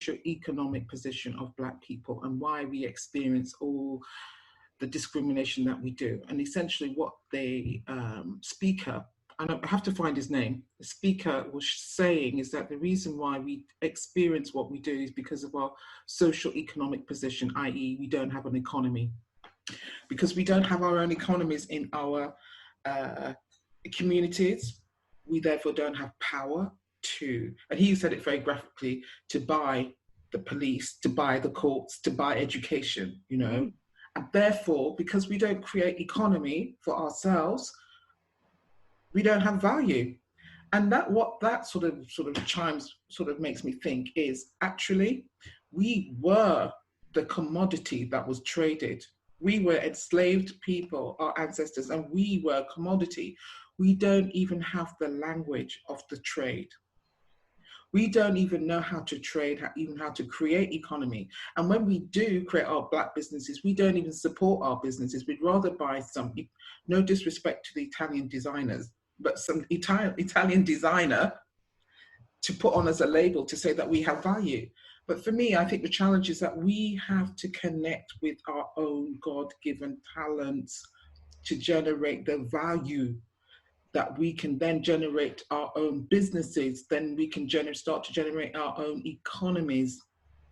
socio-economic position of Black people and why we experience all the discrimination that we do. And essentially what the speaker, and I have to find his name, the speaker was saying is that the reason why we experience what we do is because of our social economic position, i.e. we don't have an economy. Because we don't have our own economies in our communities, we therefore don't have power to, and he said it very graphically, to buy the police, to buy the courts, to buy education, you know. And therefore, because we don't create economy for ourselves, we don't have value. And that what that sort of chimes, sort of makes me think is actually we were the commodity that was traded. We were enslaved people, our ancestors, and we were a commodity. We don't even have the language of the trade. We don't even know how to trade, even how to create economy. And when we do create our Black businesses, we don't even support our businesses. We'd rather buy some, no disrespect to the Italian designers, but some Italian designer to put on as a label to say that we have value. But for me, I think the challenge is that we have to connect with our own God-given talents to generate the value that we can then generate our own businesses, then we can start to generate our own economies.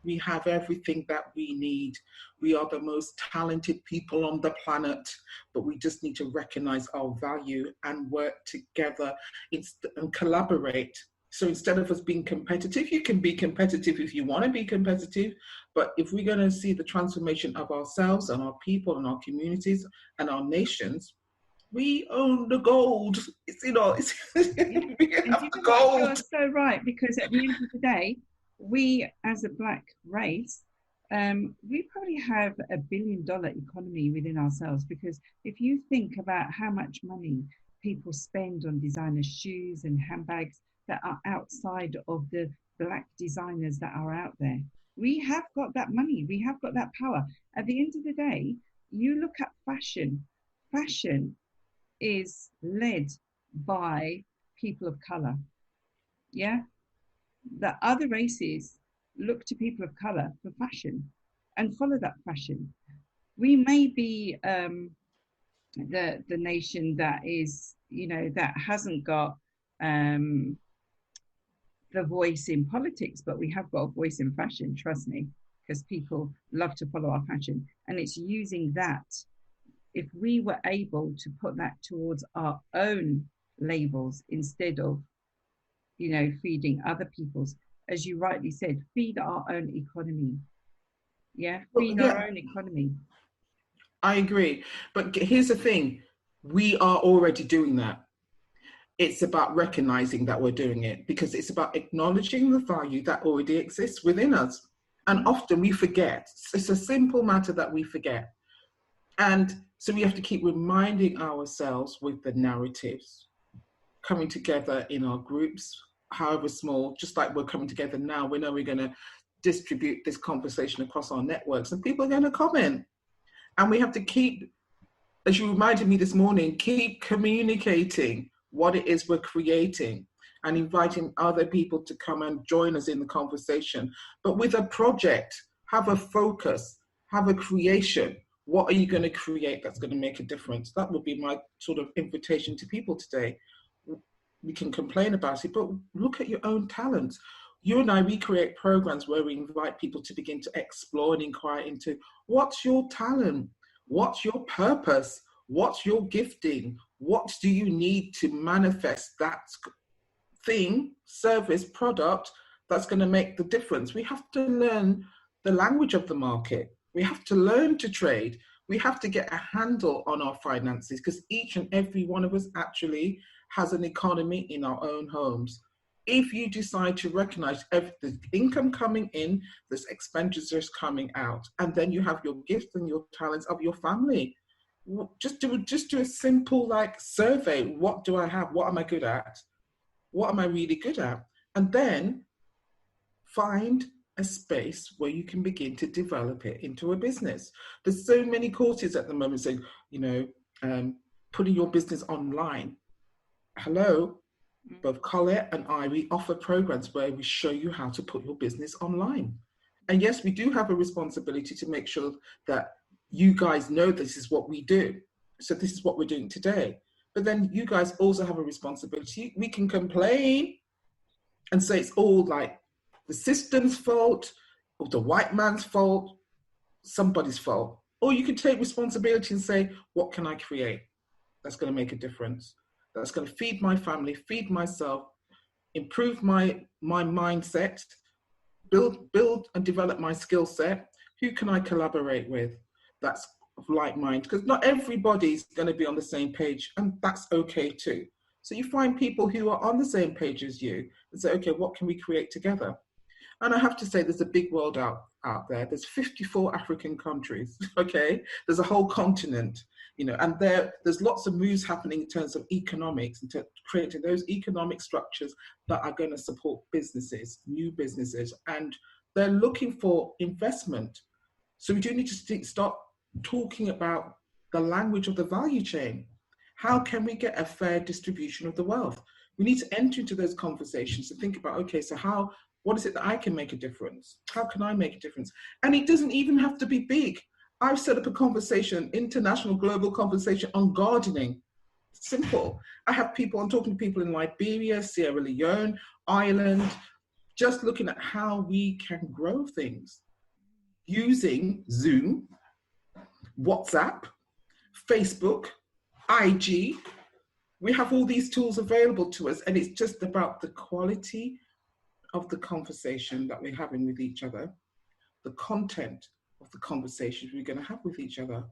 We have everything that we need. We are the most talented people on the planet, but we just need to recognize our value and work together and collaborate. So instead of us being competitive, you can be competitive if you want to be competitive, but if we're going to see the transformation of ourselves and our people and our communities and our nations, we own the gold. It's, you know, it's we have the gold. You're so right, because at the end of the day, we as a Black race, we probably have $1 billion economy within ourselves, because if you think about how much money people spend on designer shoes and handbags that are outside of the Black designers that are out there, we have got that money, we have got that power. At the end of the day, you look at fashion is led by people of color. Yeah, the other races look to people of color for fashion and follow that fashion. We may be the nation that is, you know, that hasn't got the voice in politics, but we have got a voice in fashion, trust me, because people love to follow our fashion. And it's using that. If we were able to put that towards our own labels instead of, you know, feeding other people's, as you rightly said, feed our own economy. Yeah, feed our own economy. I agree. But here's the thing, we are already doing that. It's about recognizing that we're doing it, because it's about acknowledging the value that already exists within us. And often we forget. It's a simple matter that we forget. And so we have to keep reminding ourselves with the narratives, coming together in our groups, however small, just like we're coming together now. We know we're going to distribute this conversation across our networks and people are going to comment. And we have to keep, as you reminded me this morning, keep communicating what it is we're creating and inviting other people to come and join us in the conversation. But with a project, have a focus, have a creation. What are you going to create that's going to make a difference? That would be my sort of invitation to people today. We can complain about it, but look at your own talents. You and I, we create programs where we invite people to begin to explore and inquire into what's your talent? What's your purpose? What's your gifting? What do you need to manifest that thing, service, product that's going to make the difference? We have to learn the language of the market. We have to learn to trade. We have to get a handle on our finances, because each and every one of us actually has an economy in our own homes. If you decide to recognize the income coming in, there's expenditures coming out, and then you have your gifts and your talents of your family. Just do a simple like survey. What do I have? What am I good at? What am I really good at? And then find a space where you can begin to develop it into a business. There's so many courses at the moment saying, you know, putting your business online. Hello, Both Colette and I, we offer programs where we show you how to put your business online. And yes, we do have a responsibility to make sure that you guys know this is what we do. So this is what we're doing today. But then you guys also have a responsibility. We can complain and say it's all like the system's fault or the white man's fault, somebody's fault. Or you can take responsibility and say, what can I create that's going to make a difference? That's going to feed my family, feed myself, improve my mindset, build and develop my skill set. Who can I collaborate with that's of like mind? Because not everybody's going to be on the same page, and that's okay too. So you find people who are on the same page as you and say, okay, what can we create together? And I have to say, there's a big world out there. There's 54 African countries, okay? There's a whole continent, and there's lots of moves happening in terms of economics, and creating those economic structures that are going to support businesses, new businesses, and they're looking for investment. So we do need to start talking about the language of the value chain. How can we get a fair distribution of the wealth? We need to enter into those conversations and think about, okay, so what is it that I can make a difference? How can I make a difference? And it doesn't even have to be big. I've set up a conversation, international global conversation on gardening. Simple. I'm talking to people in Liberia, Sierra Leone, Ireland, just looking at how we can grow things using Zoom, WhatsApp, Facebook, IG. We have all these tools available to us, and it's just about the quality of the conversation that we're having with each other, the content of the conversations we're going to have with each other.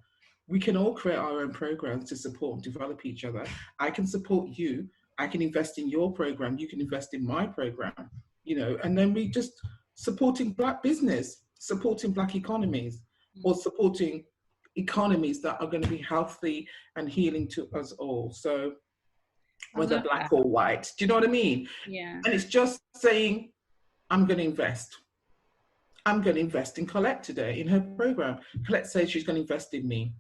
We can all create our own programs to support and develop each other. I can support you. I can invest in your program. You can invest in my program, and then we just supporting Black business, supporting Black economies, or supporting economies that are going to be healthy and healing to us all. So whether Black or white, do you know what I mean? Yeah. And it's just saying, I'm going to invest. I'm going to invest in Colette today in her program. Colette says she's going to invest in me.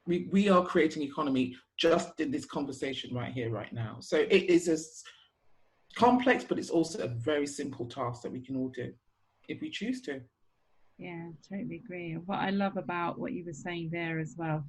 We are creating economy just in this conversation right here, right now. So it is as complex, but it's also a very simple task that we can all do if we choose to. Yeah, totally agree. What I love about what you were saying there as well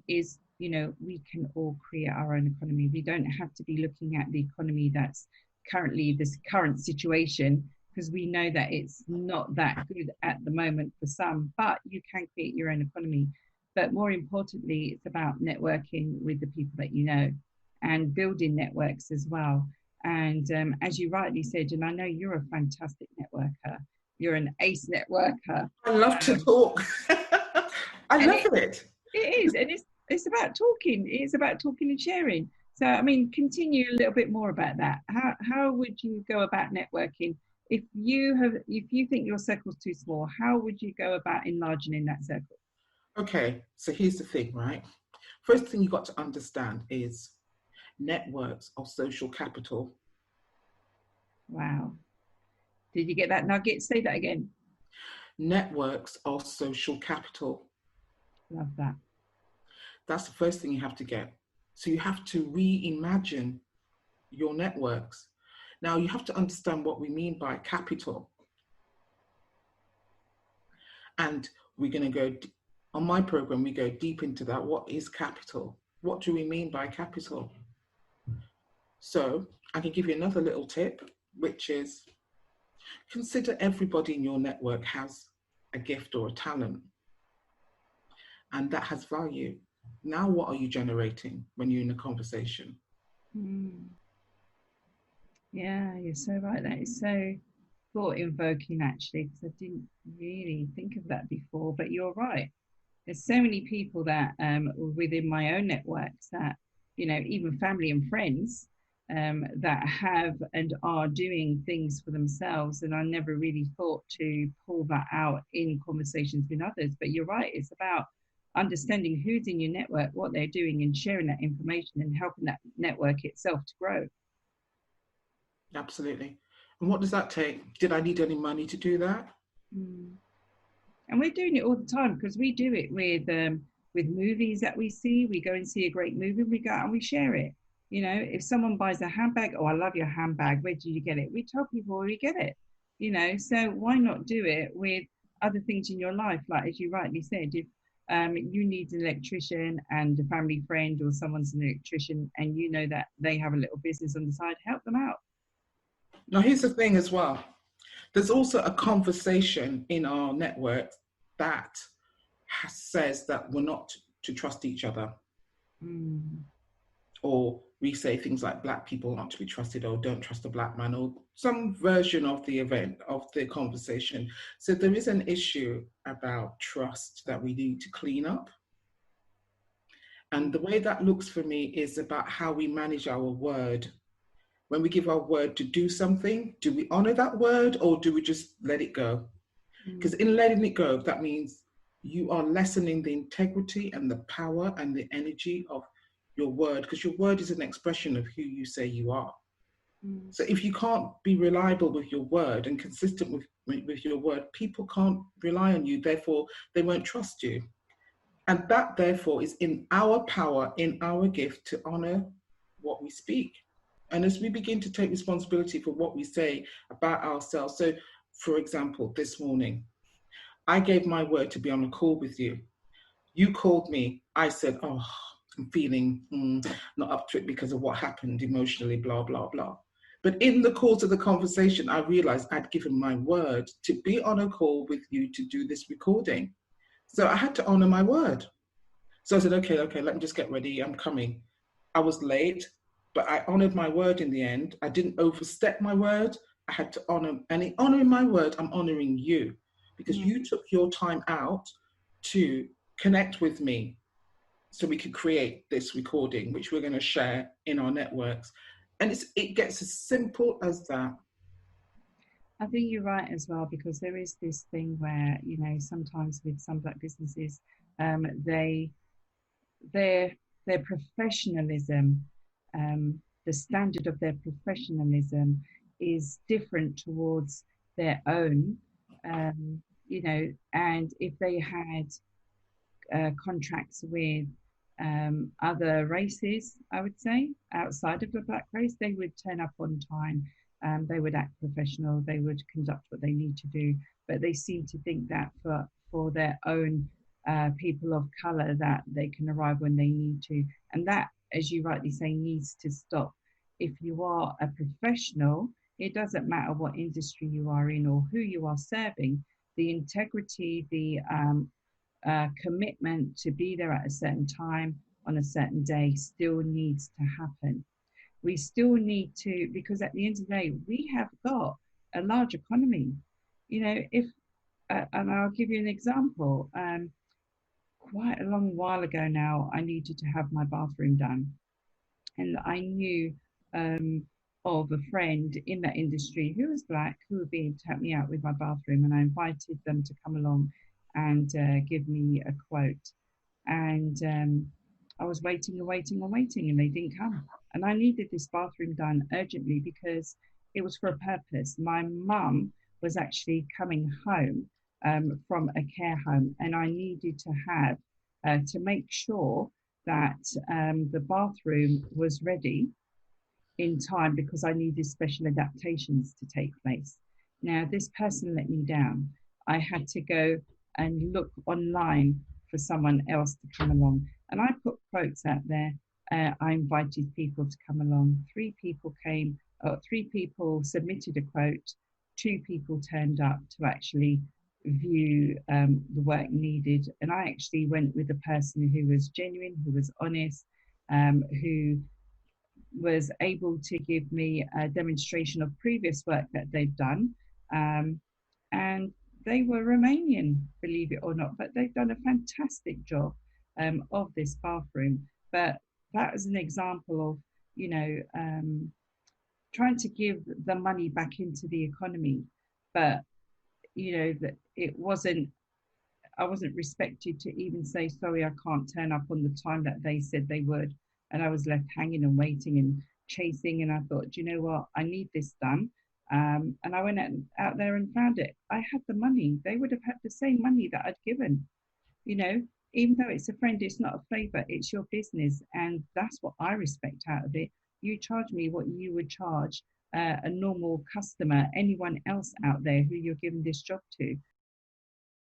is, we can all create our own economy. We don't have to be looking at the economy that's currently this current situation, because we know that it's not that good at the moment for some, but you can create your own economy. But more importantly, it's about networking with the people that you know and building networks as well. And as you rightly said, and I know you're a fantastic networker, you're an ace networker. I love to talk. I love it. It is, and it's about talking. It's about talking and sharing. So, I mean, continue a little bit more about that. How would you go about networking? If you think your circle's too small, how would you go about enlarging in that circle? Okay, so here's the thing, right? First thing you got to understand is networks are social capital. Wow. Did you get that nugget? Say that again. Networks are social capital. Love that. That's the first thing you have to get. So you have to reimagine your networks. Now you have to understand what we mean by capital. And we're going to go, on my program, we go deep into that. What is capital? What do we mean by capital? So I can give you another little tip, which is consider everybody in your network has a gift or a talent, and that has value. Now, what are you generating when you're in a conversation? Yeah, you're so right. That is so thought-invoking, actually, because I didn't really think of that before. But you're right. There's so many people that within my own networks that, even family and friends that have and are doing things for themselves. And I never really thought to pull that out in conversations with others. But you're right. It's about understanding who's in your network, what they're doing, and sharing that information and helping that network itself to grow. Absolutely. And what does that take? Did I need any money to do that? And we're doing it all the time, because we do it with movies that we see. We go and see a great movie, we go out and we share it. You know, if someone buys a handbag, oh, I love your handbag, where did you get it? We tell people where we get it, you know, so why not do it with other things in your life? Like, as you rightly said, if you need an electrician and a family friend or someone's an electrician and you know that they have a little business on the side, help them out. Now, here's the thing as well. There's also a conversation in our network that says that we're not to trust each other. Mm. Or we say things like black people aren't to be trusted, or don't trust a black man, or some version of the event, of the conversation. So there is an issue about trust that we need to clean up. And the way that looks for me is about how we manage our word. When we give our word to do something, do we honor that word or do we just let it go? Because in letting it go, that means you are lessening the integrity and the power and the energy of your word, because your word is an expression of who you say you are. So if you can't be reliable with your word and consistent with your word, people can't rely on you, therefore they won't trust you. And that therefore is in our power, in our gift to honor what we speak. And as we begin to take responsibility for what we say about ourselves, so for example, this morning, I gave my word to be on a call with you. You called me, I said, oh, I'm feeling not up to it because of what happened emotionally, blah, blah, blah. But in the course of the conversation, I realized I'd given my word to be on a call with you to do this recording. So I had to honor my word. So I said, okay, let me just get ready. I'm coming. I was late, but I honored my word in the end. I didn't overstep my word. I had to honor, and in honoring my word, I'm honoring you because you took your time out to connect with me so we could create this recording, which we're going to share in our networks. And it gets as simple as that. I think you're right as well, because there is this thing where, you know, sometimes with some black businesses, their professionalism, the standard of their professionalism is different towards their own, you know, and if they had contracts with other races, I would say, outside of the black race, they would turn up on time. They would act professional. They would conduct what they need to do. But they seem to think that for their own people of color, that they can arrive when they need to. And that, as you rightly say, needs to stop. If you are a professional, it doesn't matter what industry you are in or who you are serving. The integrity, the commitment to be there at a certain time on a certain day still needs to happen. We still need to, because at the end of the day, we have got a large economy. You know, if, and I'll give you an example. Quite a long while ago now, I needed to have my bathroom done. And I knew of a friend in that industry who was black, who would be able to help me out with my bathroom. And I invited them to come along and give me a quote. And I was waiting and waiting and waiting, and they didn't come. And I needed this bathroom done urgently because it was for a purpose. My mum was actually coming home from a care home, and I needed to have to make sure that the bathroom was ready in time because I needed special adaptations to take place. Now, this person let me down. I had to go and look online for someone else to come along. And I put quotes out there. I invited people to come along. 3 people came, 3 people submitted a quote. 2 people turned up to actually view the work needed. And I actually went with a person who was genuine, who was honest, who was able to give me a demonstration of previous work that they've done. And they were Romanian, believe it or not, but they've done a fantastic job of this bathroom. But that was an example of, you know, trying to give the money back into the economy. But, you know, that it wasn't, I wasn't respected to even say, sorry, I can't turn up on the time that they said they would. And I was left hanging and waiting and chasing. And I thought, do you know what? I need this done. And I went out there and found it. I had the money. They would have had the same money that I'd given. You know, even though it's a friend, it's not a favor, it's your business. And that's what I respect out of it. you charge me what you would charge a normal customer, anyone else out there who you're giving this job to.